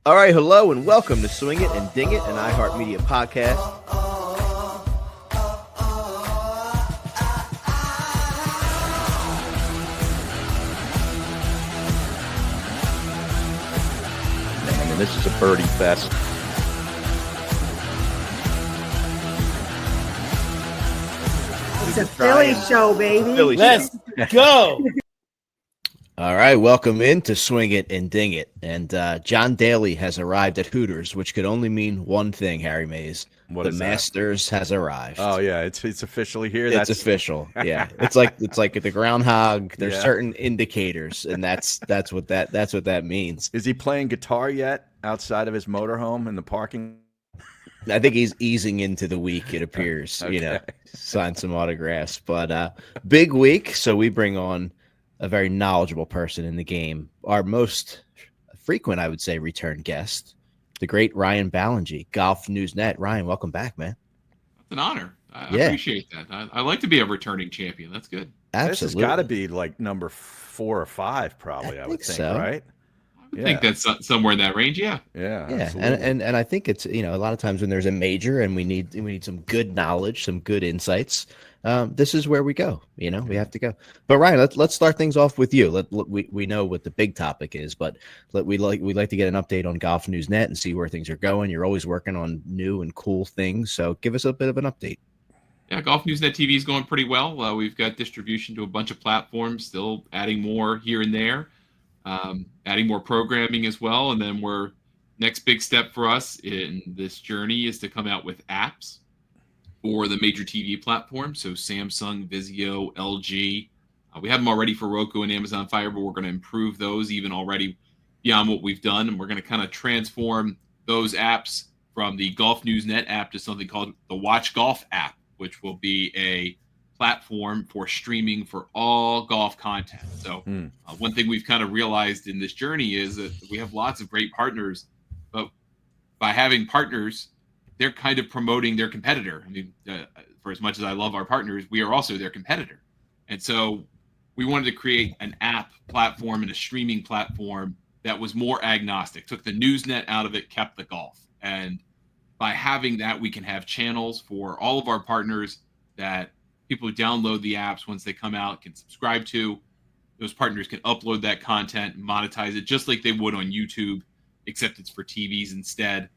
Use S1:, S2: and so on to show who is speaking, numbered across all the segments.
S1: All right, hello and welcome to Swing It and Ding It, an iHeartMedia podcast.
S2: Man, this is a birdie fest.
S3: It's a Philly show, baby.
S1: Philly
S4: Let's go.
S1: All right, welcome in to Swing It and Ding It. And John Daly has arrived at Hooters, which could only mean one thing, Harry Mays.
S2: What
S1: the
S2: is that?
S1: Masters has arrived.
S2: Oh yeah, it's officially here.
S1: It's official. Yeah, it's like the groundhog. There's certain indicators, and that's what that means.
S2: Is he playing guitar yet outside of his motorhome in the parking?
S1: I think he's easing into the week, it appears.
S2: Okay.
S1: Sign some autographs. But big week, so we bring on a very knowledgeable person in the game. Our most frequent, I would say, return guest, the great Ryan Ballengee, Golf News Net. Ryan, welcome back, man.
S4: That's an honor. I appreciate that. I like to be a returning champion. That's good.
S1: Absolutely.
S2: This has got to be like number 4 or 5, probably. I would think,
S1: so.
S2: Right?
S4: I think that's somewhere in that range. Yeah.
S1: Yeah,
S2: Absolutely.
S1: and I think it's a lot of times when there's a major and we need some good knowledge, some good insights. This is where we go. We have to go. But Ryan, let's start things off with you. We know what the big topic is, but we'd like to get an update on Golf News Net and see where things are going. You're always working on new and cool things, so give us a bit of an update.
S4: Yeah, Golf News Net TV is going pretty well. We've got distribution to a bunch of platforms, still adding more here and there, adding more programming as well. And then next big step for us in this journey is to come out with apps for the major TV platforms. So Samsung, Vizio, LG. We have them already for Roku and Amazon Fire, but we're going to improve those even already beyond what we've done. And we're going to kind of transform those apps from the Golf News Net app to something called the Watch Golf app, which will be a platform for streaming for all golf content. So one thing we've kind of realized in this journey is that we have lots of great partners, but by having partners, they're kind of promoting their competitor. I mean, for as much as I love our partners, we are also their competitor. And so we wanted to create an app platform and a streaming platform that was more agnostic, took the Newsnet out of it, kept the golf. And by having that, we can have channels for all of our partners that people who download the apps once they come out can subscribe to. Those partners can upload that content and monetize it just like they would on YouTube, except it's for TVs instead.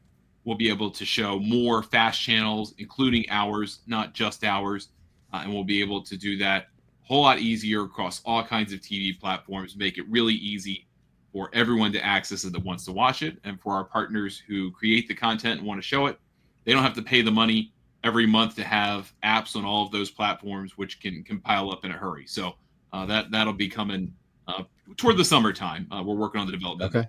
S4: We'll be able to show more fast channels, including ours, not just ours. And we'll be able to do that a whole lot easier across all kinds of TV platforms, make it really easy for everyone to access it that wants to watch it. And for our partners who create the content and want to show it, they don't have to pay the money every month to have apps on all of those platforms, which can pile up in a hurry. So that'll be coming toward the summertime. We're working on the development.
S1: Okay.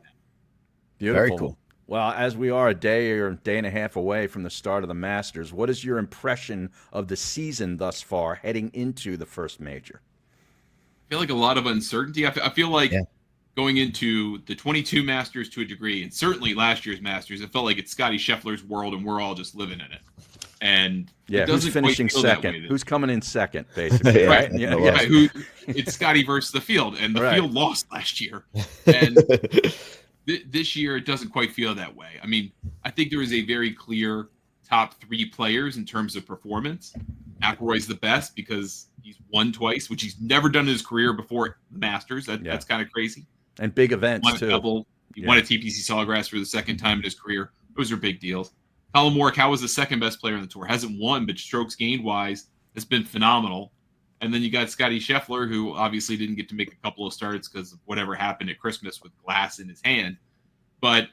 S2: Beautiful.
S1: Very cool.
S2: Well, as we are a day or day and a half away from the start of the Masters, what is your impression of the season thus far heading into the first major?
S4: I feel like a lot of uncertainty. I feel like going into the 22 Masters to a degree, and certainly last year's Masters, it felt like it's Scotty Scheffler's world and we're all just living in it. And
S2: who's finishing second? Who's coming in second, basically, right?
S4: It's Scotty versus the field, and the field lost last year. And this year, it doesn't quite feel that way. I mean, I think there is a very clear top 3 players in terms of performance. McIlroy's the best because he's won twice, which he's never done in his career before the Masters. That's kind of crazy.
S2: And big events, too.
S4: He won a TPC Sawgrass for the second time in his career. Those are big deals. Colin Morikawa was the second best player on the tour. Hasn't won, but strokes gained wise has been phenomenal. And then you got Scotty Scheffler, who obviously didn't get to make a couple of starts because of whatever happened at Christmas with glass in his hand. But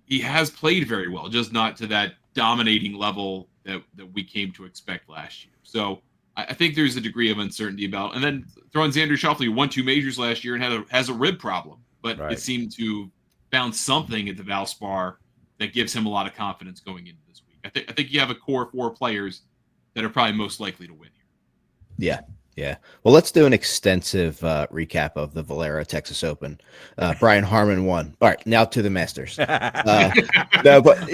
S4: he has played very well, just not to that dominating level that we came to expect last year. So I think there's a degree of uncertainty about. And then throw in Xander Schauffele, who won 2 majors last year and has a rib problem. But it seemed to found something at the Valspar that gives him a lot of confidence going into this week. I think you have a core 4 players that are probably most likely to win here.
S1: Yeah. Well, let's do an extensive recap of the Valero Texas Open. Brian Harman won. All right, now to the Masters. No, but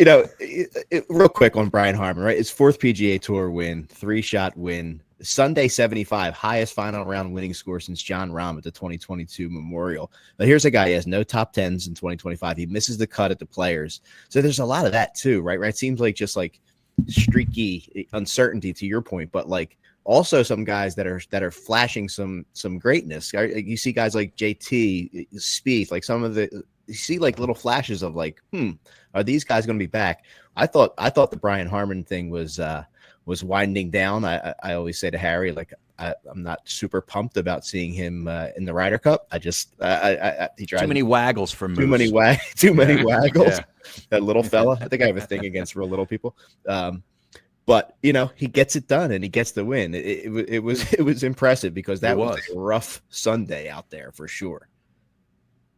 S1: real quick on Brian Harman, right? His 4th PGA Tour win, 3-shot win. Sunday 75, highest final round winning score since John Rahm at the 2022 Memorial. But here's a guy, he has no top 10s in 2025. He misses the cut at the Players. So there's a lot of that too, right? Right. Seems like just like streaky uncertainty to your point, but like also some guys that are flashing some greatness. You see guys like JT, Spieth, like some of the, you see like little flashes of like, are these guys going to be back? I thought the Brian Harman thing was winding down. I always say to Harry, like I'm not super pumped about seeing him in the Ryder Cup. I just he drives
S2: too many waggles for Moose.
S1: Too many waggles. Yeah. That little fella. I think I have a thing against real little people. But you know, he gets it done and he gets the win. It was impressive because that was a rough Sunday out there for sure.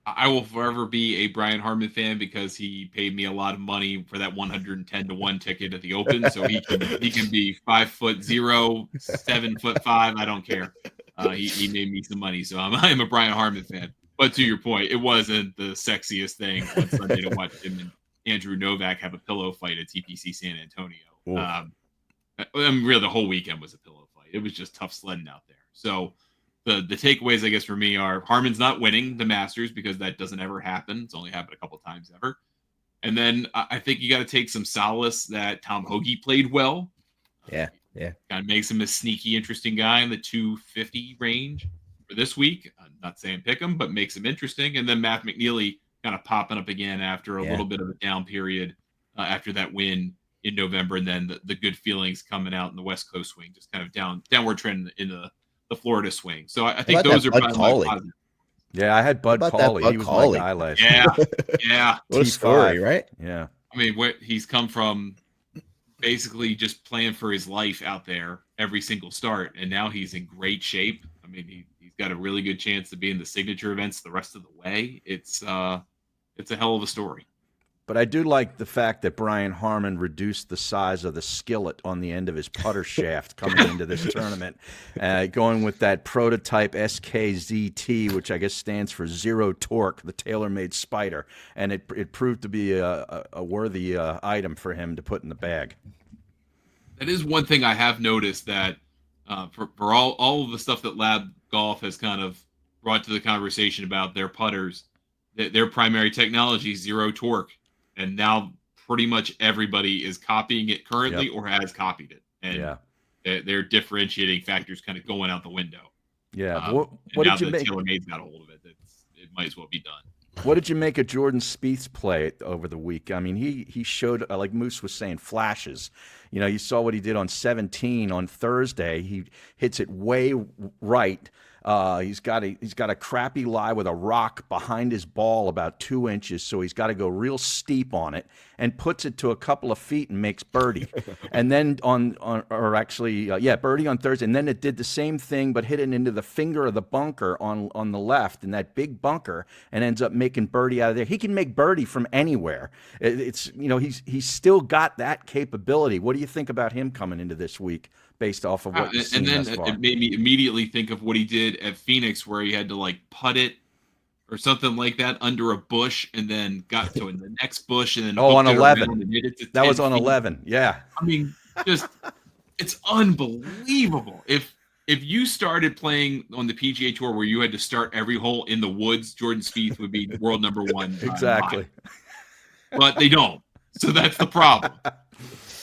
S4: I will forever be a Brian Harman fan because he paid me a lot of money for that 110-1 ticket at the Open. So he can be 5'0", 7'5". I don't care. He made me some money, so I'm a Brian Harman fan. But to your point, it wasn't the sexiest thing on Sunday to watch him and Andrew Novak have a pillow fight at TPC San Antonio. Really, the whole weekend was a pillow fight. It was just tough sledding out there. So. The takeaways, I guess, for me are Harman's not winning the Masters because that doesn't ever happen. It's only happened a couple times ever. And then I think you got to take some solace that Tom Hoge played well.
S1: Yeah.
S4: Kind of makes him a sneaky, interesting guy in the 250 range for this week. I'm not saying pick him, but makes him interesting. And then Matt McNeely kind of popping up again after a little bit of a down period after that win in November. And then the good feelings coming out in the West Coast swing, just kind of downward trend in the Florida swing. So I think those are probably my positive.
S2: Yeah, I had Bud Cauley. He was my guy last year.
S4: Yeah.
S1: What a story, right?
S2: Yeah.
S4: I mean, he's come from basically just playing for his life out there every single start, and now he's in great shape. I mean, he's got a really good chance to be in the signature events the rest of the way. It's a hell of a story.
S2: But I do like the fact that Brian Harman reduced the size of the skillet on the end of his putter shaft coming into this tournament, going with that prototype SKZT, which I guess stands for Zero Torque, the tailor-made Spider, and it proved to be a worthy item for him to put in the bag.
S4: That is one thing I have noticed that for all of the stuff that Lab Golf has kind of brought to the conversation about their putters, their primary technology, Zero Torque. And now pretty much everybody is copying it currently or has copied it. And their differentiating factors kind of going out the window.
S2: Yeah.
S4: What did you make? TaylorMade's got a hold of it. It might as well be done.
S2: What did you make of Jordan Spieth's play over the week? I mean, he showed, like Moose was saying, flashes. You know, you saw what he did on 17 on Thursday. He hits it way right. He's got a crappy lie with a rock behind his ball about 2 inches, so he's got to go real steep on it and puts it to a couple of feet and makes birdie. And then birdie on Thursday. And then it did the same thing, but hit it into the finger of the bunker on the left in that big bunker and ends up making birdie out of there. He can make birdie from anywhere. It's he's still got that capability. What do you think about him coming into this week? Based off of what you've seen thus far.
S4: It made me immediately think of what he did at Phoenix, where he had to like putt it or something like that under a bush, and then got to the next bush, and then
S2: on 11. That was on
S4: feet.
S2: 11. Yeah.
S4: I mean, just it's unbelievable. If you started playing on the PGA Tour where you had to start every hole in the woods, Jordan Spieth would be world number one.
S2: Exactly.
S4: But they don't, so that's the problem.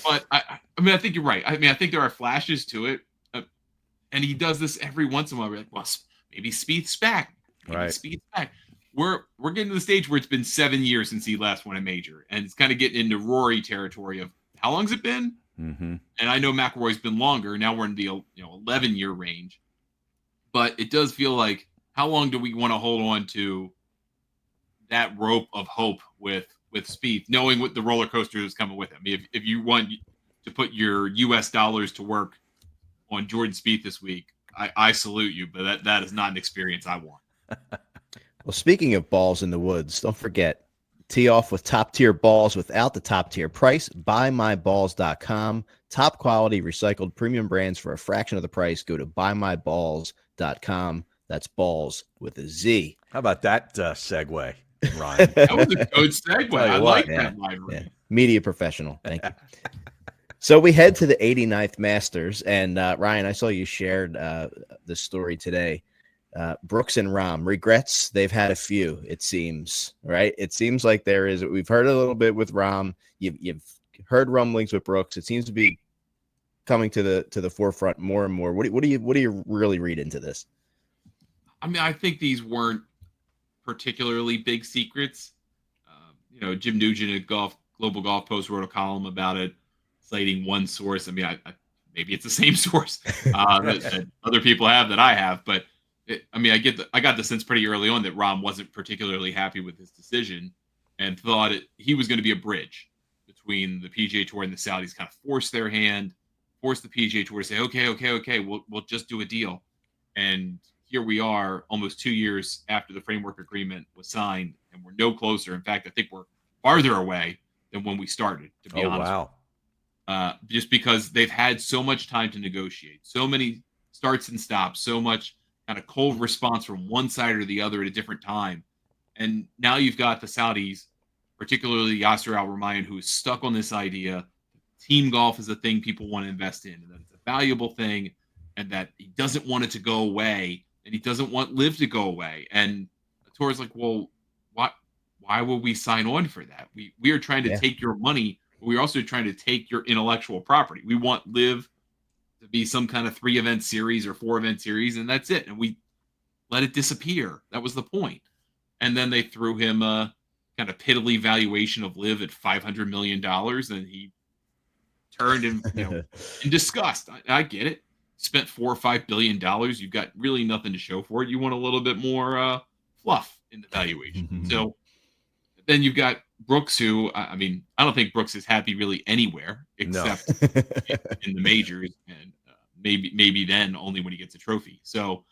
S4: But I mean, I think you're right. I mean, I think there are flashes to it, and he does this every once in a while. We're like, well, maybe Spieth's back. Spieth's back. We're getting to the stage where it's been 7 years since he last won a major, and it's kind of getting into Rory territory of how long's it been?
S2: Mm-hmm.
S4: And I know McIlroy's been longer. Now we're in the 11-year range, but it does feel like how long do we want to hold on to that rope of hope with Spieth, knowing what the roller coaster is coming with him? If you want to put your U.S. dollars to work on Jordan Spieth this week, I salute you, but that is not an experience I want.
S1: Well, speaking of balls in the woods, don't forget, tee off with top-tier balls without the top-tier price. BuyMyBalls.com. Top quality recycled premium brands for a fraction of the price. Go to BuyMyBalls.com. That's balls with a Z.
S2: How about that segue, Ryan?
S4: That was a good segue. I like that library.
S1: Yeah. Media professional. Thank you. So we head to the 89th Masters, and Ryan, I saw you shared the story today. Brooks and Rahm regrets. They've had a few, it seems, right? It seems like there is. We've heard a little bit with Rahm. You've heard rumblings with Brooks. It seems to be coming to the forefront more and more. What do you really read into this?
S4: I mean, I think these weren't particularly big secrets. Jim Nugent at Global Golf Post wrote a column about it, citing one source. I mean, I maybe it's the same source that other people have that I have, but I got the sense pretty early on that Rahm wasn't particularly happy with his decision and thought he was going to be a bridge between the PGA Tour and the Saudis, kind of force their hand, force the PGA Tour to say, okay, we'll just do a deal. And here we are, almost 2 years after the framework agreement was signed, and we're no closer. In fact, I think we're farther away than when we started, to be honest.
S2: Wow.
S4: Just because they've had so much time to negotiate, so many starts and stops, so much kind of cold response from one side or the other at a different time. And now you've got the Saudis, particularly Yasser Al-Rumayyan, who is stuck on this idea. Team golf is a thing people want to invest in, and that it's a valuable thing, and that he doesn't want it to go away, and he doesn't want Live to go away. And the tour is like, well, why would we sign on for that? We are trying to take your money, but we're also trying to take your intellectual property. We want Live to be some kind of 3-event series or 4-event series, and that's it. And we let it disappear. That was the point. And then they threw him a kind of piddly valuation of Live at $500 million, and he turned in disgust. I get it. Spent $4 or $5 billion. You've got really nothing to show for it. You want a little bit more fluff in the valuation. So then you've got Brooks, who I don't think Brooks is happy really anywhere except in the majors, and maybe then only when he gets a trophy. So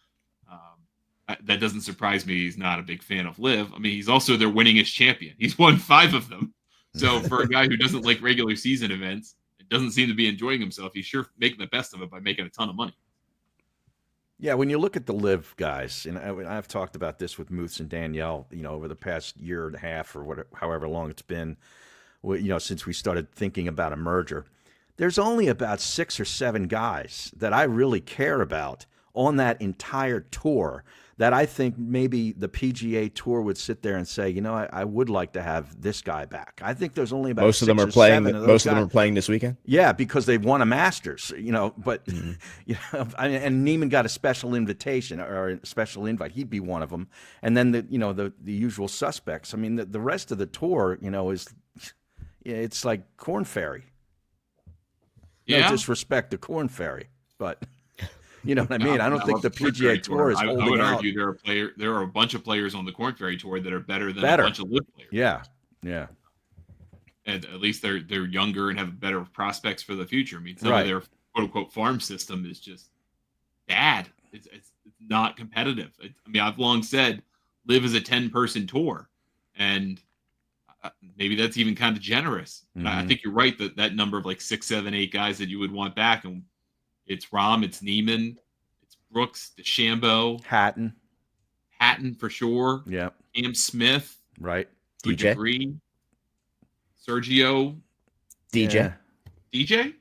S4: that doesn't surprise me. He's not a big fan of Live. I mean, he's also their winningest champion. He's won 5 of them. So for a guy who doesn't like regular season events, it doesn't seem to be enjoying himself. He's sure making the best of it by making a ton of money.
S2: Yeah, when you look at the Live guys, and I've talked about this with Moose and Danielle, over the past year and a half or whatever, however long it's been, since we started thinking about a merger. There's only about 6 or 7 guys that I really care about on that entire tour that I think maybe the PGA Tour would sit there and say, I would like to have this guy back. I think there's only about
S1: most of them are playing. Most of them are playing this weekend.
S2: Yeah, because they've won a Masters. But and Neiman got a special invitation or a special invite. He'd be one of them. And then the usual suspects. I mean, the rest of the tour, is it's like Corn Ferry.
S4: Yeah.
S2: No disrespect to Corn Ferry, but. You know what I mean? I don't think the PGA Tour is holding out.
S4: I would argue there are a bunch of players on the Corn Ferry Tour that are better than a bunch of Live players.
S2: Yeah.
S4: And at least they're younger and have better prospects for the future. I mean, some of their quote unquote farm system is just bad. It's not competitive. I've long said Live is a 10-person tour, and maybe that's even kind of generous. Mm-hmm. I think you're right that number of like 6, 7, 8 guys that you would want back, and it's Rahm, it's Neiman, it's Brooks, DeChambeau,
S2: Hatton
S4: for sure.
S2: Yeah,
S4: Cam Smith,
S2: right?
S1: DJ,
S4: Sergio,
S1: DJ,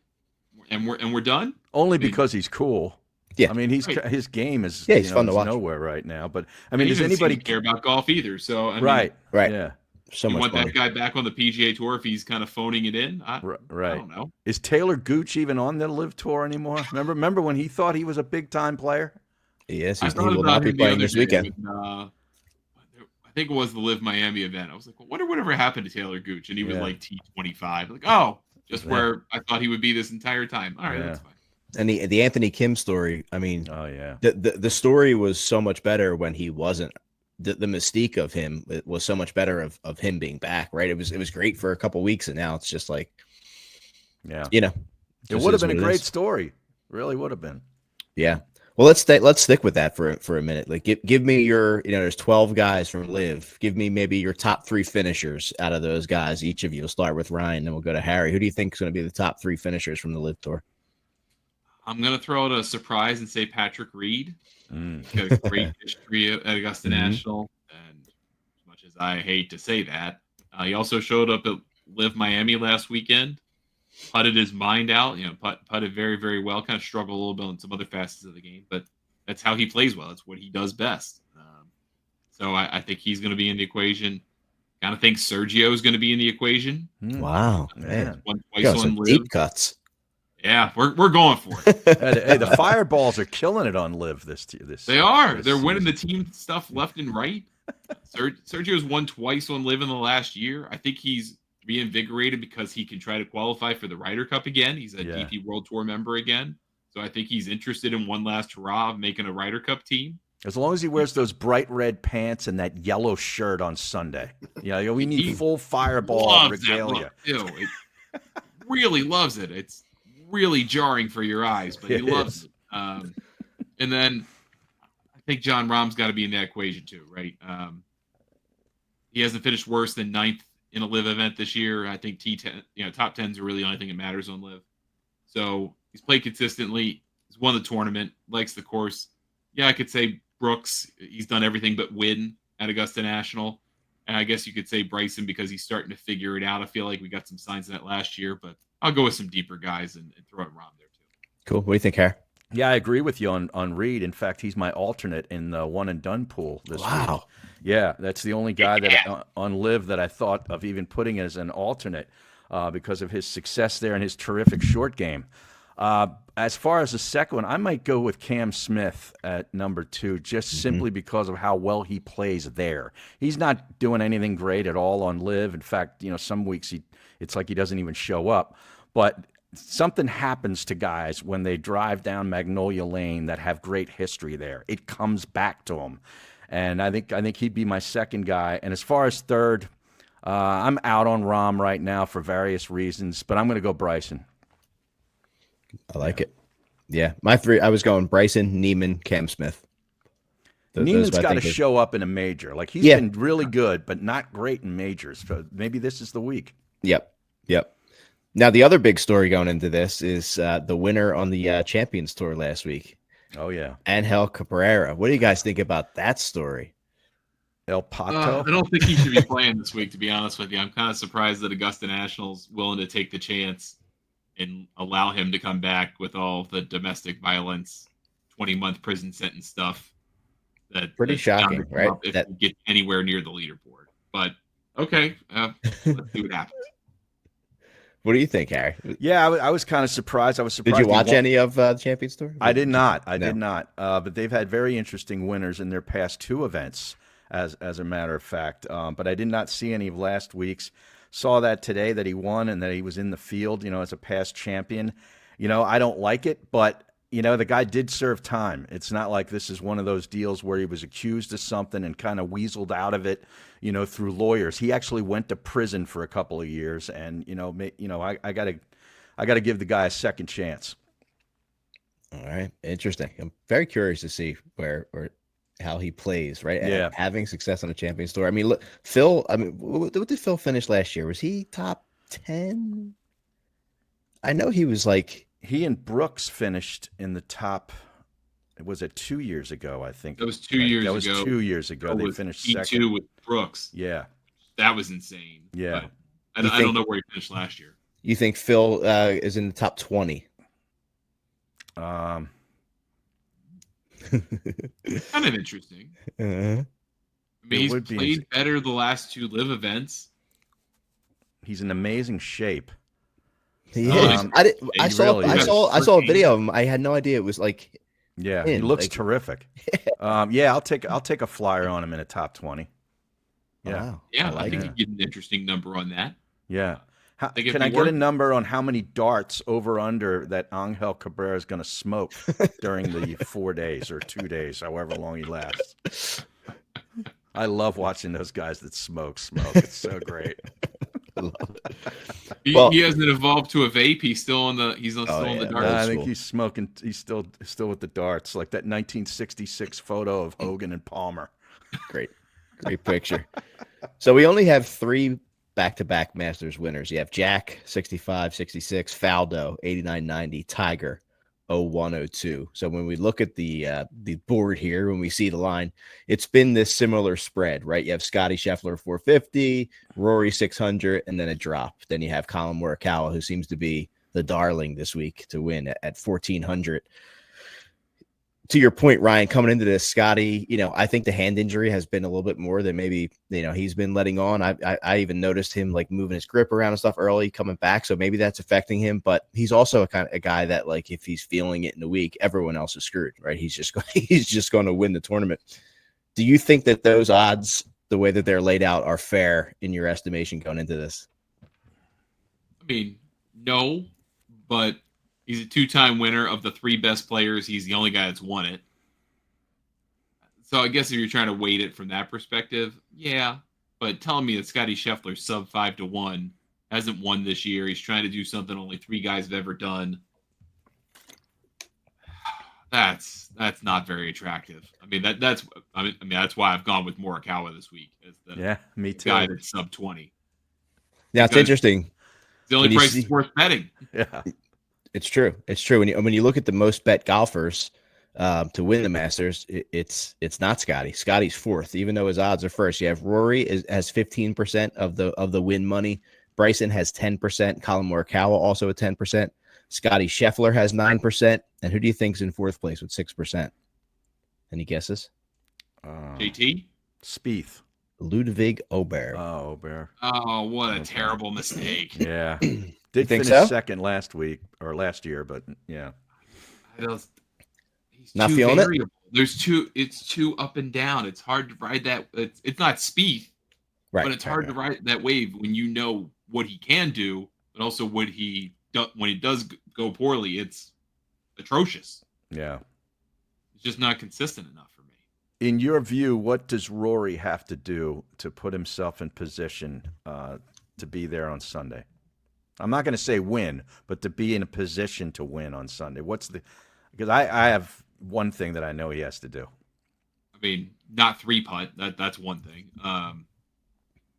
S4: and we're done.
S2: Only because he's cool.
S1: Yeah,
S2: his game is
S1: he's fun to watch.
S2: Nowhere right now. But does anybody
S4: care about golf either? So
S2: right,
S1: yeah.
S4: So you want that guy back on the PGA Tour if he's kind of phoning it in?
S2: Right.
S4: I don't know.
S2: Is Taylor Gooch even on the Live Tour anymore? Remember when he thought he was a big-time player?
S1: Yes, he will not be playing this weekend.
S4: I think it was the Live Miami event. I was like, well, wonder whatever happened to Taylor Gooch, and he was like T25. Like, where I thought he would be this entire time. All right, that's fine.
S1: And the Anthony Kim story. I mean, the story was so much better when he wasn't. The mystique of him was so much better of him being back, right? It was great for a couple weeks, and now it's just like,
S2: it would have been a great story. Really would have been.
S1: Yeah. Well, let's stick with that for a minute. Like, give me your, there's 12 guys from Live. Give me maybe your top 3 finishers out of those guys. Each of you. We'll start with Ryan, then we'll go to Harry. Who do you think is going to be the top 3 finishers from the Live Tour?
S4: I'm going to throw out a surprise and say Patrick Reed. He's got a great history at Augusta National, and as much as I hate to say that, he also showed up at Live Miami last weekend. putted his mind out. Putted very, very well. Kind of struggled a little bit on some other facets of the game, but that's how he plays well. That's what he does best. So I think he's going to be in the equation. Kind of think Sergio is going to be in the equation.
S1: Wow, man.
S4: Won twice
S1: Got
S4: on
S1: some
S4: Live.
S1: deep cuts.
S4: Yeah, we're going for it.
S2: Hey, the Fireballs are killing it on Live this.
S4: They are.
S2: this
S4: They're winning
S2: season.
S4: the team stuff left and right. Sergio's won twice on Live in the last year. I think he's reinvigorated because he can try to qualify for the Ryder Cup again. He's a DP World Tour member again. So I think he's interested in one last hurrah of making a Ryder Cup team.
S2: As long as he wears those bright red pants and that yellow shirt on Sunday. Yeah, we need full Fireball regalia.
S4: It really loves it. It's really jarring for your eyes, but he loves it. And then I think John Rahm's got to be in that equation too, right? He hasn't finished worse than 9th in a Live event this year. I think T10, top 10s are really the only thing that matters on Live. So he's played consistently. He's won the tournament, likes the course. Yeah, I could say Brooks. He's done everything but win at Augusta National. And I guess you could say Bryson because he's starting to figure it out. I feel like we got some signs of that last year, but I'll go with some deeper guys and throw in Rahm there too.
S1: Cool. What do you think, Harry?
S2: Yeah, I agree with you on Reed. In fact, he's my alternate in the one and done pool this week. Yeah, that's the only guy that on Live that I thought of even putting as an alternate because of his success there and his terrific short game. As far as the second one, I might go with Cam Smith at number 2, just simply because of how well he plays there. He's not doing anything great at all on Live. In fact, some weeks it's like he doesn't even show up. But something happens to guys when they drive down Magnolia Lane that have great history there. It comes back to them. And I think he'd be my second guy. And as far as third, I'm out on Rahm right now for various reasons, but I'm going to go Bryson.
S1: I like it. Yeah. My 3, I was going Bryson, Neiman, Cam Smith.
S2: Neiman's got to show up in a major. Like he's been really good, but not great in majors. So maybe this is the week.
S1: Yep. Now, the other big story going into this is the winner on the Champions Tour last week.
S2: Oh, yeah.
S1: Angel Cabrera. What do you guys think about that story?
S2: El Pato?
S4: I don't think he should be playing this week, to be honest with you. I'm kind of surprised that Augusta National's willing to take the chance and allow him to come back with all the domestic violence, 20-month prison sentence stuff.
S1: Pretty shocking, right?
S4: If we get anywhere near the leaderboard. But, okay, let's see what happens.
S1: What do you think, Harry?
S2: Yeah, I was kind of surprised. I was surprised.
S1: Did you watch any of the Champions Tour?
S2: I did not. I did not. But they've had very interesting winners in their past 2 events, as a matter of fact. But I did not see any of last week's. Saw that today that he won and that he was in the field, as a past champion. I don't like it, but the guy did serve time. It's not like this is one of those deals where he was accused of something and kind of weaseled out of it, through lawyers. He actually went to prison for a couple of years, and I gotta give the guy a second chance.
S1: All right, interesting. I'm very curious to see where or how he plays. Right,
S2: yeah,
S1: having success on a Champions Tour. I mean, look, Phil. I mean, what did Phil finish last year? Was he top 10? I know he was like.
S2: He and Brooks finished in the top. Was it 2 years ago? I think
S4: that was 2 years ago.
S2: That was 2 years ago. They finished second.
S4: E2 with Brooks.
S2: Yeah,
S4: that was insane.
S2: Yeah,
S4: I don't know where he finished last year.
S1: You think Phil is in the top 20?
S4: Kind of interesting. I mean, he's played better the last 2 Live events.
S2: He's in amazing shape.
S1: He is. I saw a video of him. I had no idea it was like.
S2: Yeah, he looks terrific. Yeah, I'll take a flyer on him in a top 20. Yeah,
S1: wow.
S4: Yeah, I think you get an interesting number on that.
S2: Yeah. Can I get a number on how many darts over under that Angel Cabrera is going to smoke during the 4 days or 2 days, however long he lasts? I love watching those guys that smoke. It's so great.
S4: He hasn't evolved to a vape. He's still on the darts.
S2: I think he's smoking. He's still with the darts, like that 1966 photo of Hogan and Palmer.
S1: Great picture. So we only have 3 back-to-back Masters winners. You have Jack, 65, 66, Faldo, 89, 90, Tiger, 0102. So when we look at the board here, when we see the line, it's been this similar spread, right? You have Scotty Scheffler 450, Rory 600, and then a drop. Then you have Colin Morikawa, who seems to be the darling this week to win at 1400. To your point, Ryan, coming into this, Scotty, I think the hand injury has been a little bit more than maybe, he's been letting on. I even noticed him like moving his grip around and stuff early coming back. So maybe that's affecting him, but he's also a guy that, like, if he's feeling it in the week, everyone else is screwed, right? He's just going to win the tournament. Do you think that those odds, the way that they're laid out, are fair in your estimation going into this?
S4: I mean, no, but he's a two-time winner of the three best players. He's the only guy that's won it. So I guess if you're trying to weight it from that perspective, yeah. But telling me that Scotty Scheffler sub 5-1 hasn't won this year. He's trying to do something only three guys have ever done. That's not very attractive. I mean that's why I've gone with Morikawa this week as the
S2: me too.
S4: guy that's sub 20.
S1: Yeah, it's interesting.
S4: The only price is worth betting.
S2: Yeah.
S1: It's true. It's true. When you look at the most bet golfers to win the Masters, it's not Scotty. Scotty's fourth, even though his odds are first. You have Rory has 15% of the win money. Bryson has 10%. Colin Morikawa also at 10%. Scotty Scheffler has 9%. And who do you think's in fourth place with 6%? Any guesses?
S4: JT?
S2: Spieth.
S1: Ludwig Aubert.
S2: Oh, Aubert.
S4: Oh, what a terrible mistake.
S2: Yeah. Did finish second last year, but yeah.
S4: He's
S1: not feeling
S4: variable. It's too up and down. It's hard to ride that. It's not speed,
S1: right?
S4: But it's hard to ride that wave when you know what he can do, but also what he does when he does go poorly. It's atrocious.
S2: Yeah.
S4: It's just not consistent enough for me.
S2: In your view, what does Rory have to do to put himself in position to be there on Sunday? I'm not going to say win, but to be in a position to win on Sunday. Because I have one thing that I know he has to do.
S4: I mean, not three putt. That's one thing.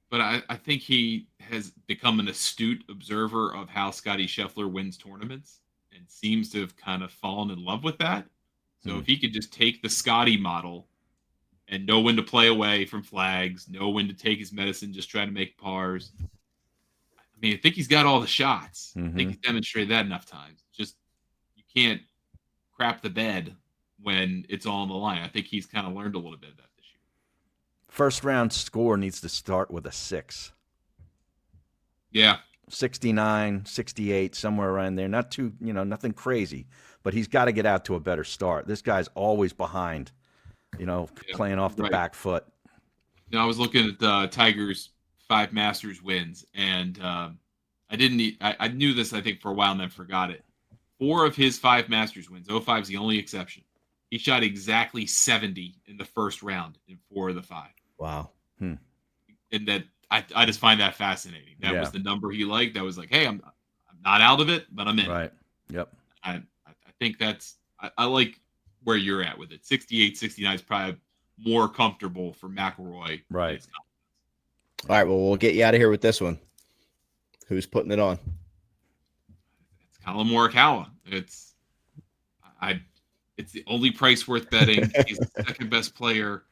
S4: But I think he has become an astute observer of how Scotty Scheffler wins tournaments and seems to have kind of fallen in love with that. So if he could just take the Scotty model and know when to play away from flags, know when to take his medicine, just try to make pars. I mean, I think he's got all the shots. I think he's demonstrated that enough times. Just you can't crap the bed when it's all on the line. I think he's kind of learned a little bit of that this year.
S2: First round score needs to start with a 6.
S4: Yeah.
S2: 69, 68, somewhere around there. Not too, nothing crazy. But he's got to get out to a better start. This guy's always behind, playing off the back foot.
S4: I was looking at Tiger's 5 Masters wins, and I knew this, I think, for a while and then forgot it. 4 of his 5 Masters wins, 05 is the only exception. He shot exactly 70 in the first round in 4 of the 5.
S1: Wow.
S4: And that I just find that fascinating. That was the number he liked. That was like, hey, I'm not out of it, but I'm in.
S2: Right. Yep.
S4: I think I like where you're at with it. 68, 69 is probably more comfortable for McIlroy.
S2: Right.
S1: All right, well, we'll get you out of here with this one. Who's putting it on?
S4: It's Colin Morikawa. It's the only price worth betting. He's the second best player,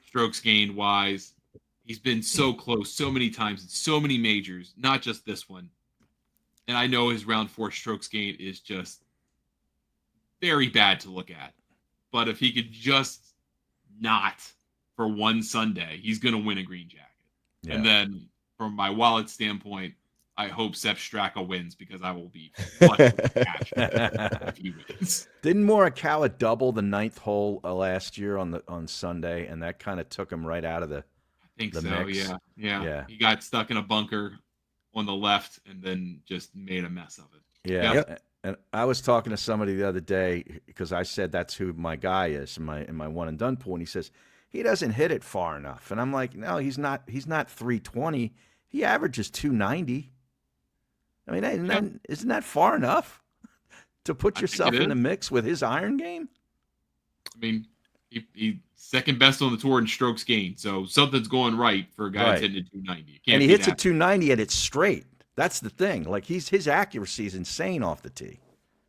S4: strokes gained wise. He's been so close so many times in so many majors, not just this one. And I know his round 4 strokes gained is just very bad to look at. But if he could just not for one Sunday, he's going to win a green jacket. Yeah. And then from my wallet standpoint, I hope Sepp Straka wins because I will be flush with cash if he wins.
S2: Didn't Morikawa double the 9th hole last year on Sunday, and that kind of took him right out of the
S4: mix?
S2: Yeah.
S4: He got stuck in a bunker on the left and then just made a mess of it.
S2: Yeah. Yep. And I was talking to somebody the other day because I said that's who my guy is in my one and done pool, and he says he doesn't hit it far enough, and I'm like, no, he's not 320. He averages 290. I mean, isn't that far enough to put yourself in the mix with his iron game?
S4: I mean, he second best on the tour in strokes gained, so something's going right for a guy that's hitting at 290.
S2: And he hits a 290 and it's straight. That's the thing. Like his accuracy is insane off the tee,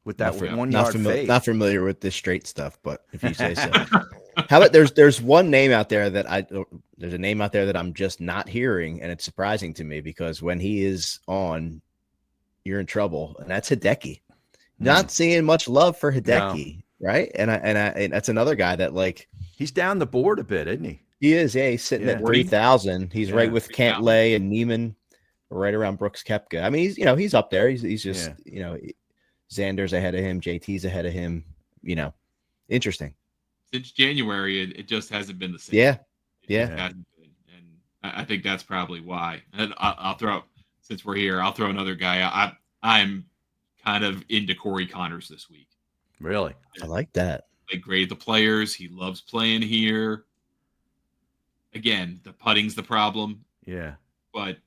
S2: with that
S1: not,
S2: 1
S1: not,
S2: yard fade.
S1: not familiar with this straight stuff, but if you say so. How about there's one name out there that there's a name out there that I'm just not hearing, and it's surprising to me because when he is on, you're in trouble, and that's Hideki. Not seeing much love for Hideki, right? And that's another guy that like
S2: he's down the board a bit, isn't he?
S1: He is, yeah. He's sitting at 3,000. He's right with Cantlay and Neiman, right around Brooks Koepka. I mean, he's up there. He's just Xander's ahead of him, JT's ahead of him. Interesting.
S4: Since January, it just hasn't been the same.
S1: Yeah,
S4: And I think that's probably why. And I'll throw, since we're here, I'll throw another guy. I'm kind of into Corey Connors this week.
S2: Really?
S1: I like that.
S4: They grade the players. He loves playing here. Again, the putting's the problem.
S2: Yeah.
S4: But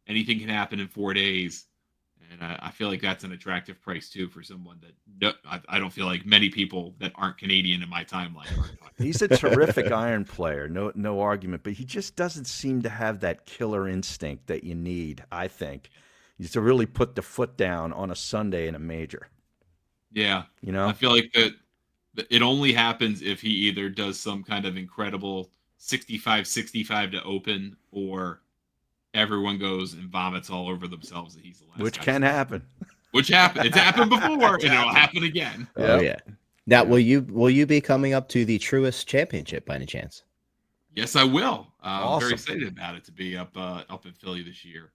S4: anything can happen in 4 days. And I feel like that's an attractive price, too, for someone that I don't feel like many people that aren't Canadian in my timeline are.
S2: He's a terrific iron player, no argument. But he just doesn't seem to have that killer instinct that you need, I think, to really put the foot down on a Sunday in a major.
S4: Yeah. I feel like that it only happens if he either does some kind of incredible 65-65 to open, or everyone goes and vomits all over themselves that he's the last
S2: Which
S4: guy.
S2: can happen.
S4: Which happened. It's happened before, and it'll happen again.
S1: Oh yeah. Now, will you be coming up to the Truist Championship by any chance?
S4: Yes, I will.
S2: Awesome.
S4: I'm very excited about it to be up in Philly this year.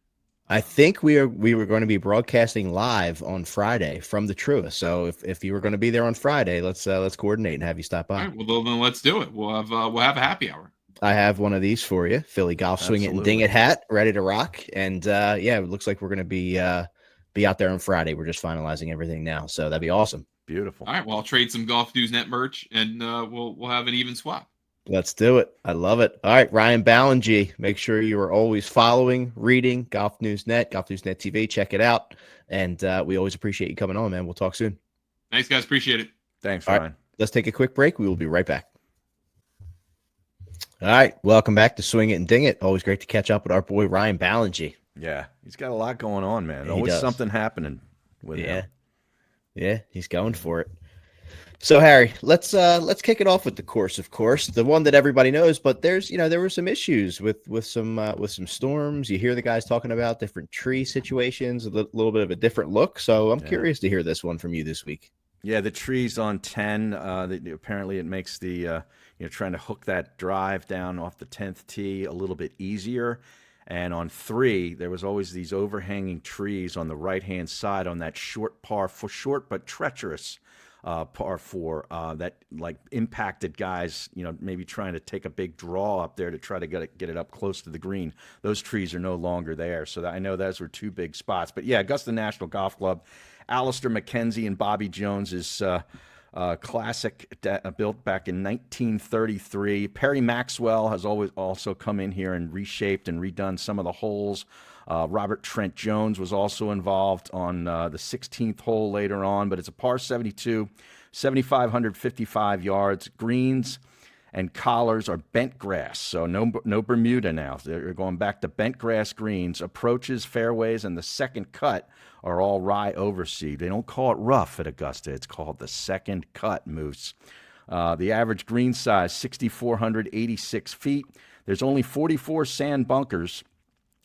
S1: I think we were going to be broadcasting live on Friday from the Truist. So if you were going to be there on Friday, let's coordinate and have you stop by.
S4: All right, well then let's do it. We'll have a happy hour.
S1: I have one of these for you, Philly Golf Swing It and Ding It hat, ready to rock. And it looks like we're going to be out there on Friday. We're just finalizing everything now, so that'd be awesome.
S2: Beautiful.
S4: All right, well I'll trade some Golf News Net merch, and we'll have an even swap.
S1: Let's do it. I love it. All right, Ryan Ballengee. Make sure you are always following, reading Golf News Net, Golf News Net TV. Check it out, and we always appreciate you coming on, man. We'll talk soon.
S4: Thanks, guys. Appreciate it.
S2: Thanks, Ryan.
S1: All right, let's take a quick break. We will be right back. All right, welcome back to Swing It and Ding It. Always great to catch up with our boy Ryan Ballengee.
S2: Yeah, he's got a lot going on, man.
S1: Yeah,
S2: always something happening with him.
S1: Yeah, he's going for it. So Harry, let's kick it off with the course, of course, the one that everybody knows. But there were some issues with some storms. You hear the guys talking about different tree situations, a little bit of a different look. So I'm curious to hear this one from you this week.
S2: Yeah, the trees on 10. Apparently, it makes the trying to hook that drive down off the 10th tee a little bit easier. And on 3, there was always these overhanging trees on the right-hand side on that short but treacherous par 4 that like impacted guys, maybe trying to take a big draw up there to try to get it up close to the green. Those trees are no longer there. So I know those were 2 big spots. But yeah, Augusta National Golf Club, Alistair McKenzie and Bobby Jones's classic built back in 1933. Perry Maxwell has also come in here and reshaped and redone some of the holes. Robert Trent Jones was also involved on the 16th hole later on, but it's a par 72, 7,555 yards. Greens and collars are bent grass, so no Bermuda now. They're going back to bent grass greens. Approaches, fairways, and the second cut are all rye overseed. They don't call it rough at Augusta. It's called the second cut, Moose. The average green size, 6,486 feet. There's only 44 sand bunkers.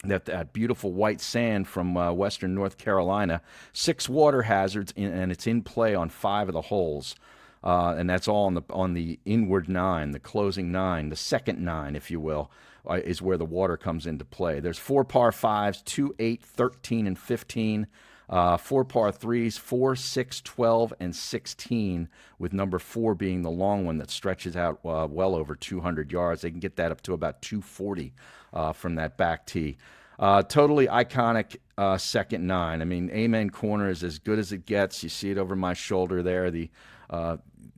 S2: That beautiful white sand from western North Carolina. 6 water hazards, and it's in play on 5 of the holes. And that's all on the inward 9, the closing 9, the second 9, if you will, is where the water comes into play. There's 4 par 5s, 2, 8, 13, and 15. 4 par 3s, 4, 6, 12, and 16, with number 4 being the long one that stretches out well over 200 yards. They can get that up to about 240 from that back tee. Totally iconic second 9. I mean, Amen Corner is as good as it gets. You see it over my shoulder there, the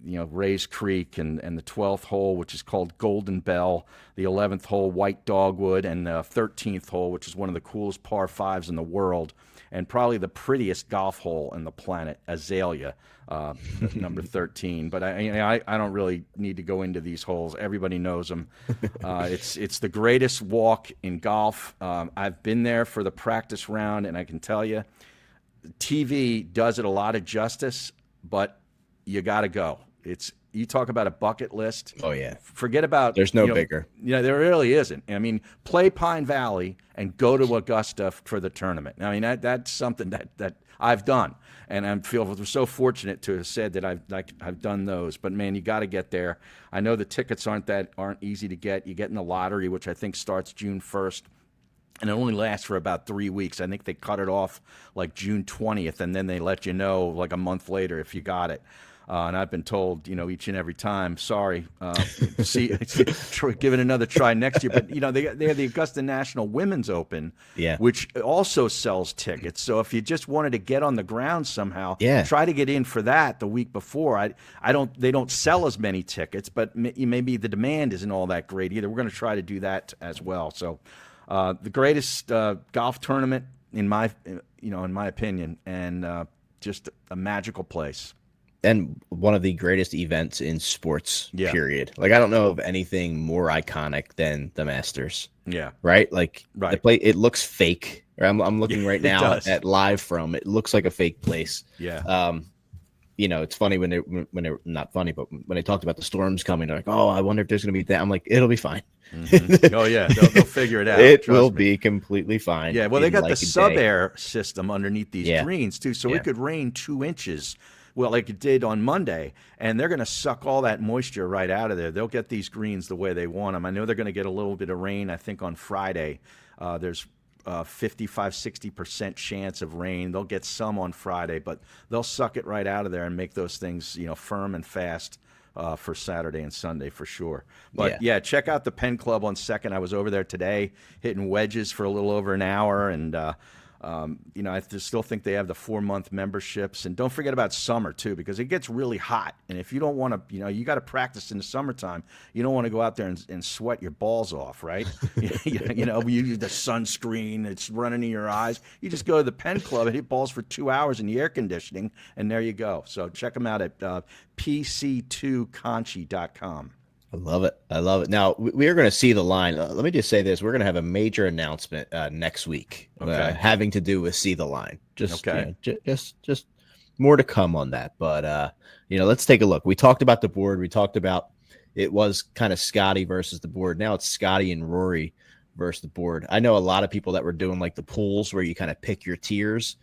S2: Rays Creek, and the 12th hole, which is called Golden Bell, the 11th hole, White Dogwood, and the 13th hole, which is one of the coolest par 5s in the world, and probably the prettiest golf hole on the planet, Azalea, number 13. But I don't really need to go into these holes. Everybody knows them. It's the greatest walk in golf. I've been there for the practice round, and I can tell you, TV does it a lot of justice. but you got to go. You talk about a bucket list.
S1: Oh yeah.
S2: Forget about
S1: There's no bigger.
S2: Yeah, there really isn't. I mean, play Pine Valley and go to Augusta for the tournament. I mean, that's something that I've done, and I feel so fortunate to have said that I've done those. But man, you got to get there. I know the tickets aren't easy to get. You get in the lottery, which I think starts June 1st. And it only lasts for about 3 weeks. I think they cut it off like June 20th, and then they let you know like a month later if you got it. And I've been told, each and every time, sorry, give it another try next year. But, they have the Augusta National Women's Open, which also sells tickets. So if you just wanted to get on the ground somehow, try to get in for that the week before. They don't sell as many tickets, but maybe the demand isn't all that great either. We're going to try to do that as well. So the greatest golf tournament in my opinion, and just a magical place.
S1: And one of the greatest events in sports, period. Like, I don't know of anything more iconic than the Masters.
S2: Yeah.
S1: Right? Like, the play, it looks fake. I'm looking right now at live from. It looks like a fake place.
S2: Yeah.
S1: It's funny when they're not funny, but when they talked about the storms coming, they're like, oh, I wonder if there's going to be that. I'm like, it'll be fine.
S2: Mm-hmm. Oh, yeah. They'll figure it out.
S1: It will be completely fine.
S2: Yeah. Well, they got the sub-air system underneath these greens, too. So it could rain 2 inches. Well, like it did on Monday, and they're going to suck all that moisture right out of there. They'll get these greens the way they want them. I know they're going to get a little bit of rain, I think, on Friday. There's 55-60% chance of rain. They'll get some on Friday, but they'll suck it right out of there and make those things, firm and fast for Saturday and Sunday for sure. But, check out the Penn Club on 2nd. I was over there today hitting wedges for a little over an hour, and I still think they have the 4-month memberships. And don't forget about summer, too, because it gets really hot. And if you don't want to, you got to practice in the summertime. You don't want to go out there and sweat your balls off, right? You use the sunscreen. It's running in your eyes. You just go to the Penn Club and hit balls for 2 hours in the air conditioning, and there you go. So check them out at pc2conchi.com.
S1: I love it. Now, we are going to see the line. Let me just say this. We're going to have a major announcement next week having to do with See the Line. Just more to come on that. But, let's take a look. We talked about the board. We talked about it was kind of Scotty versus the board. Now it's Scotty and Rory versus the board. I know a lot of people that were doing like the pools where you kind of pick your tiers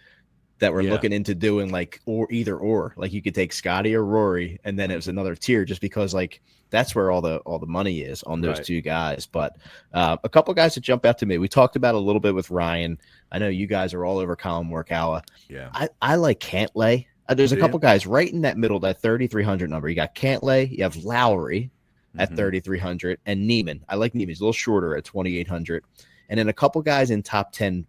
S1: that were looking into doing like either or. Like you could take Scotty or Rory, and then it was another tier just because like that's where all the money is on those two guys. But a couple guys that jump out to me. We talked about a little bit with Ryan. I know you guys are all over Colin Morikawa.
S2: Yeah.
S1: I like Cantlay. There's a couple guys right in that middle, that 3,300 number. You got Cantlay, you have Lowry at 3,300, and Neiman. I like Neiman. He's a little shorter at 2,800. And then a couple guys in top 10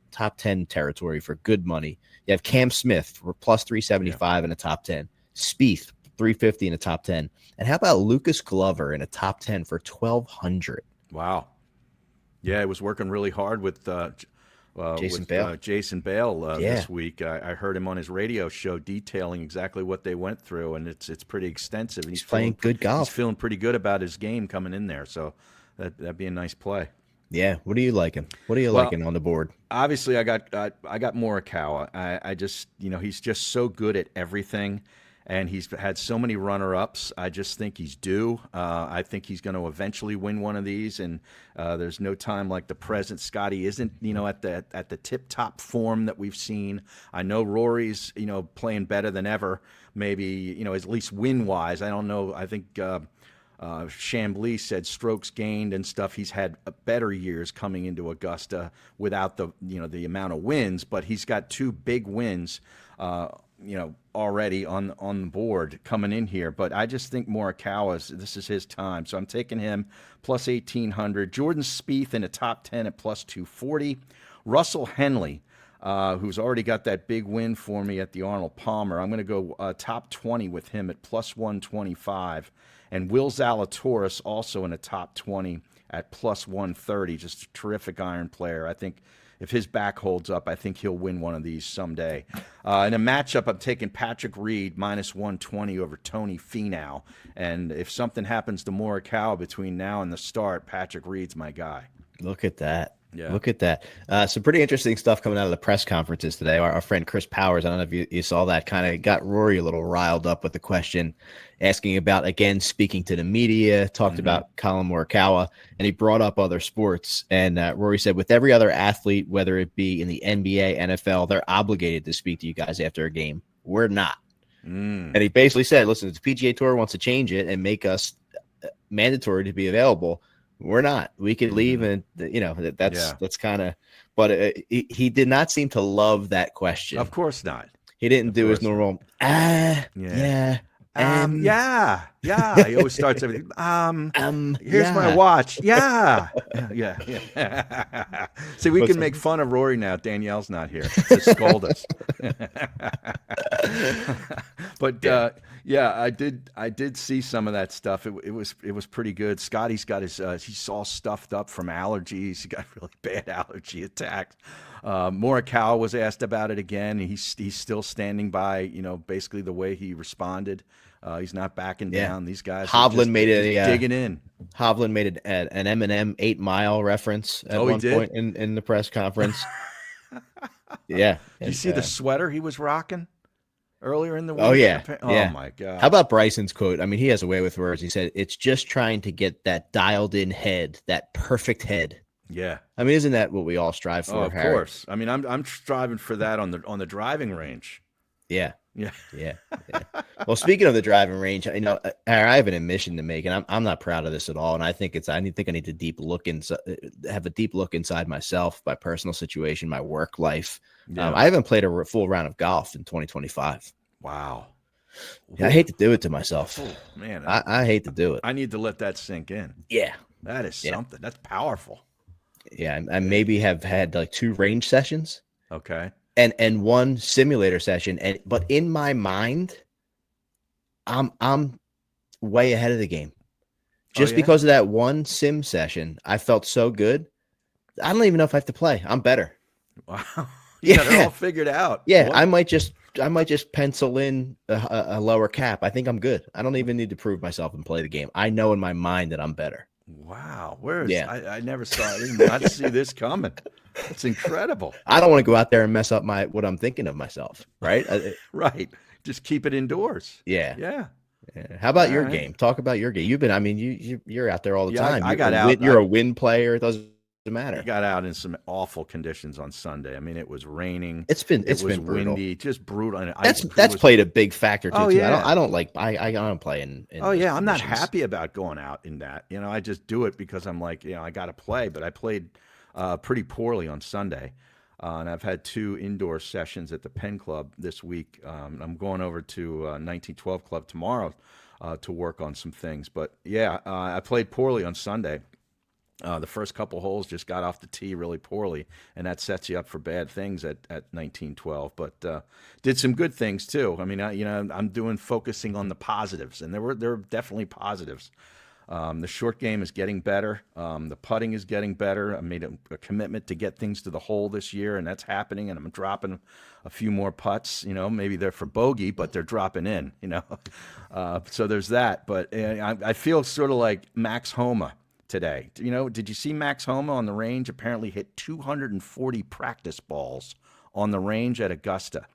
S1: territory for good money. You have Cam Smith for plus 375 in a top 10. Spieth, 350 in a top 10. And how about Lucas Glover in a top 10 for 1,200?
S2: Wow. Yeah, it was working really hard with
S1: Jason Bale.
S2: Jason Bale this week. I heard him on his radio show detailing exactly what they went through, and it's pretty extensive.
S1: He's playing good golf.
S2: He's feeling pretty good about his game coming in there, so that'd be a nice play.
S1: Yeah, what are you liking? What are you liking on the board?
S2: Obviously, I got Morikawa. I just he's just so good at everything, and he's had so many runner-ups. I just think he's due. I think he's going to eventually win one of these, and there's no time like the present. Scotty isn't at the tip-top form that we've seen. I know Rory's playing better than ever. Maybe at least win-wise. I don't know. I think. Chambly said strokes gained and stuff. He's had better years coming into Augusta without the amount of wins, but he's got 2 big wins, already on the board coming in here. But I just think Morikawa this is his time, so I'm taking him plus 1,800. Jordan Spieth in a top 10 at plus 240. Russell Henley, who's already got that big win for me at the Arnold Palmer. I'm going to go top 20 with him at plus 125. And Will Zalatoris also in a top 20 at plus 130. Just a terrific iron player. I think if his back holds up, I think he'll win one of these someday. In a matchup, I'm taking Patrick Reed minus 120 over Tony Finau. And if something happens to Morikawa between now and the start, Patrick Reed's my guy.
S1: Look at that.
S2: Yeah.
S1: Look at that. Some pretty interesting stuff coming out of the press conferences today. Our friend Chris Powers, I don't know if you saw that, kind of got Rory a little riled up with the question, asking about, again, speaking to the media, talked about Colin Morikawa, and he brought up other sports. And Rory said, with every other athlete, whether it be in the NBA, NFL, they're obligated to speak to you guys after a game. We're not. And he basically said, listen, if the PGA Tour wants to change it and make us mandatory to be available, we're not. We could leave, and that's kind of. But he did not seem to love that question.
S2: Of course not.
S1: He didn't do his normal. Yeah.
S2: Yeah. He always starts everything. Here's my watch. Yeah. See, we can make fun of Rory now. Danielle's not here to scold us. But I did see some of that stuff. It was pretty good. Scotty's got he's all stuffed up from allergies. He got really bad allergy attacks. Morikawa was asked about it again. He's still standing by, basically the way he responded. He's not backing down. These guys
S1: Hovland made
S2: digging in.
S1: Hovland made an Eminem 8 Mile reference at one point in the press conference. Yeah.
S2: Did you see the sweater he was rocking earlier in the week?
S1: Oh, yeah.
S2: Oh, my God.
S1: How about Bryson's quote? I mean, he has a way with words. He said, it's just trying to get that dialed in head, that perfect head.
S2: Yeah.
S1: I mean, isn't that what we all strive for?
S2: Oh, of course. I mean, I'm striving for that on the driving range.
S1: Yeah.
S2: Yeah.
S1: Well, speaking of the driving range, I have an admission to make, and I'm not proud of this at all. And I think I need to have a deep look inside myself, my personal situation, my work life.
S2: Yeah.
S1: I haven't played a full round of golf in 2025.
S2: Wow.
S1: Yeah, I hate to do it to myself.
S2: Oh, man,
S1: I hate to do it.
S2: I need to let that sink in.
S1: Yeah.
S2: That is something. That's powerful.
S1: Yeah, I maybe have had like 2 range sessions.
S2: Okay.
S1: And 1 simulator session, but in my mind, I'm way ahead of the game. Just because of that 1 sim session, I felt so good. I don't even know if I have to play. I'm better.
S2: Wow. Yeah, they're all figured out.
S1: Yeah, what? I might just pencil in a lower cap. I think I'm good. I don't even need to prove myself and play the game. I know in my mind that I'm better.
S2: Wow. I never saw it. I did not see this coming. It's incredible.
S1: I don't want to go out there and mess up what I'm thinking of myself, right?
S2: Right. Just keep it indoors.
S1: Yeah. How about your game? Talk about your game. You're out there all the time.
S2: I got out.
S1: You're a win player. It doesn't matter.
S2: I got out in some awful conditions on Sunday. I mean, it was raining.
S1: It was
S2: been
S1: brutal.
S2: windy, just brutal. And
S1: that's played a big factor too.
S2: Yeah.
S1: I don't play in
S2: I'm not happy about going out in that. I just do it because I'm like, I got to play. But I played pretty poorly on Sunday. And I've had 2 indoor sessions at the Penn Club this week. I'm going over to 1912 Club tomorrow to work on some things. But I played poorly on Sunday. The first couple holes just got off the tee really poorly, and that sets you up for bad things at 1912. But did some good things too. I mean, I'm focusing on the positives, and there were definitely positives. The short game is getting better. The putting is getting better. I made a commitment to get things to the hole this year, and that's happening. And I'm dropping a few more putts. Maybe they're for bogey, but they're dropping in. So there's that. But I feel sort of like Max Homa today. Did you see Max Homa on the range? Apparently hit 240 practice balls on the range at Augusta,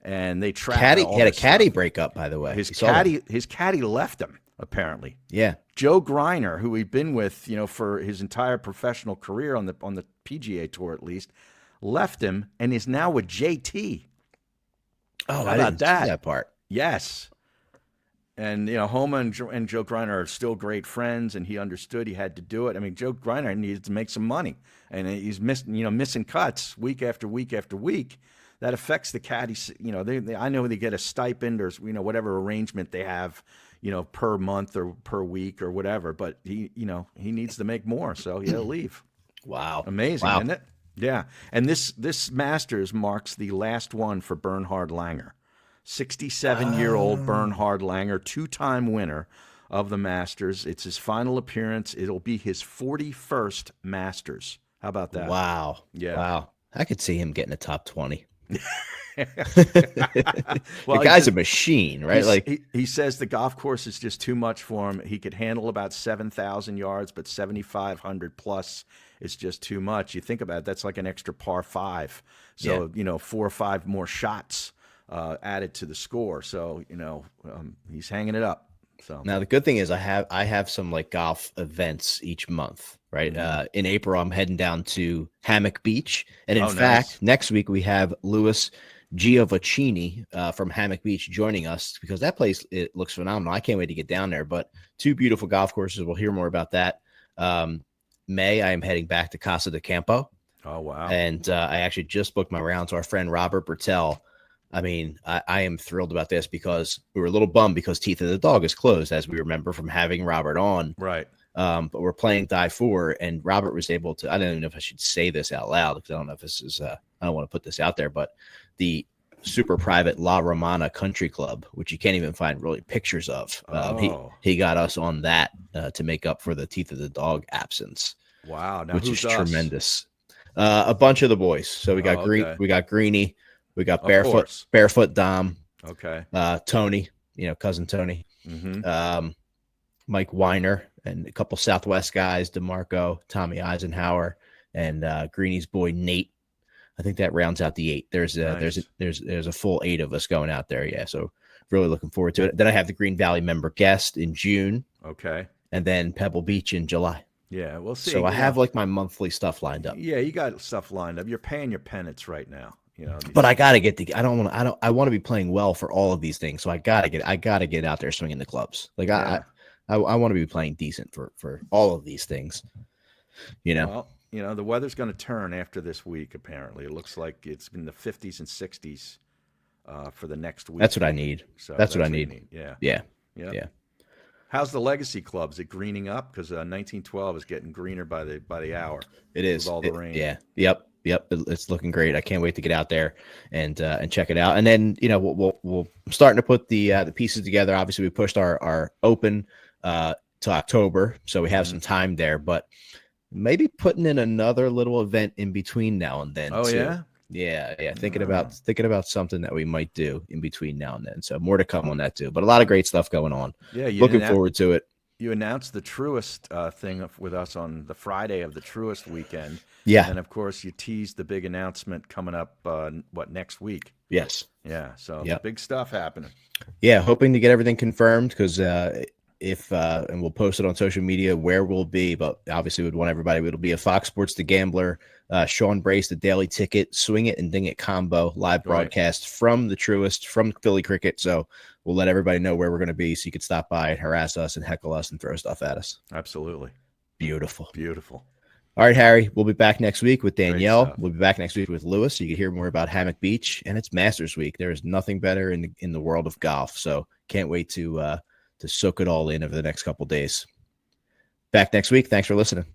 S2: and they tracked.
S1: He had a caddy breakup, by the way.
S2: His caddy left him. Apparently,
S1: yeah.
S2: Joe Greiner, who he'd been with, for his entire professional career on the PGA Tour at least, left him and is now with JT.
S1: Oh,
S2: how
S1: I
S2: about
S1: didn't
S2: that?
S1: See that part.
S2: Yes. And Homa and Joe Greiner are still great friends, and he understood he had to do it. I mean, Joe Greiner needed to make some money, and he's missing cuts week after week after week. That affects the caddies. I know they get a stipend or whatever arrangement they have, per month or per week or whatever. But he needs to make more, so he'll leave.
S1: Wow,
S2: amazing, isn't it? Yeah, and this Masters marks the last one for Bernhard Langer. 67-year-old Bernhard Langer, 2-time winner of the Masters. It's his final appearance. It'll be his 41st Masters. How about that?
S1: Wow.
S2: Yeah.
S1: Wow. I could see him getting a top 20. The
S2: Well,
S1: guy's a machine, right? Like,
S2: he says the golf course is just too much for him. He could handle about 7,000 yards, but 7,500 plus is just too much. You think about it, that's like an extra par five. So, 4 or 5 more shots added to the score. So, he's hanging it up. So
S1: now the good thing is I have some like golf events each month, right? In April, I'm heading down to Hammock Beach. And in fact,
S2: nice.
S1: next week we have Louis Giovacchini from Hammock Beach joining us because that place, it looks phenomenal. I can't wait to get down there, but 2 beautiful golf courses. We'll hear more about that. May, I am heading back to Casa de Campo.
S2: Oh, wow.
S1: And I actually just booked my rounds. Our friend Robert Bertel. I mean, I am thrilled about this because we were a little bummed because Teeth of the Dog is closed, as we remember from having Robert on.
S2: Right.
S1: But we're playing Die 4, and Robert was able to, I don't even know if I should say this out loud because I don't know if this is, I don't want to put this out there, but the super private La Romana Country Club, which you can't even find really pictures of. He got us on that to make up for the Teeth of the Dog absence.
S2: Wow. Now,
S1: which is
S2: us?
S1: Tremendous. A bunch of the boys. So we got we got Greeny, we got Barefoot Dom.
S2: Okay.
S1: Tony, cousin Tony.
S2: Mm-hmm.
S1: Mike Weiner and a couple Southwest guys, DeMarco, Tommy Eisenhower, and Greeny's boy Nate. I think that rounds out the 8. There's a full 8 of us going out there. Yeah. So really looking forward to it. Then I have the Green Valley member guest in June.
S2: Okay.
S1: And then Pebble Beach in July.
S2: Yeah, we'll see.
S1: So I have like my monthly stuff lined up.
S2: Yeah, you got stuff lined up. You're paying your penance right now.
S1: But I gotta get I want to be playing well for all of these things. So I gotta get out there swinging the clubs. Like I want to be playing decent for all of these things.
S2: Well, the weather's going to turn after this week. Apparently, it looks like it's in the 50s and 60s for the next week.
S1: That's what I need. So that's what I need.
S2: Yeah. How's the legacy club? Is it greening up? Because 1912 is getting greener by the hour.
S1: It is
S2: with all the rain.
S1: Yeah. Yep. It's looking great. I can't wait to get out there and check it out. And then we'll starting to put the pieces together. Obviously, we pushed our open to October, so we have some time there. But maybe putting in another little event in between now and then.
S2: Oh
S1: too. Yeah. Thinking about something that we might do in between now and then. So more to come on that too. But a lot of great stuff going on.
S2: Yeah,
S1: looking forward to it.
S2: You announced the Truist thing with us on the Friday of the Truist weekend.
S1: Yeah,
S2: and of course you teased the big announcement coming up. Next week?
S1: Yes.
S2: Yeah. So big stuff happening.
S1: Yeah, hoping to get everything confirmed because and we'll post it on social media where we'll be, but obviously we'd want everybody. It'll be a Fox Sports The Gambler, Sean Brace, the Daily Ticket, Swing It and Ding It combo live broadcast from the Truist, from Philly Cricket. So we'll let everybody know where we're going to be so you could stop by and harass us and heckle us and throw stuff at us.
S2: Absolutely.
S1: Beautiful.
S2: All
S1: right, Harry, we'll be back next week with Danielle. We'll be back next week with Louis so you can hear more about Hammock Beach. And it's Masters Week. There is nothing better in the world of golf. So can't wait to soak it all in over the next couple days. Back next week. Thanks for listening.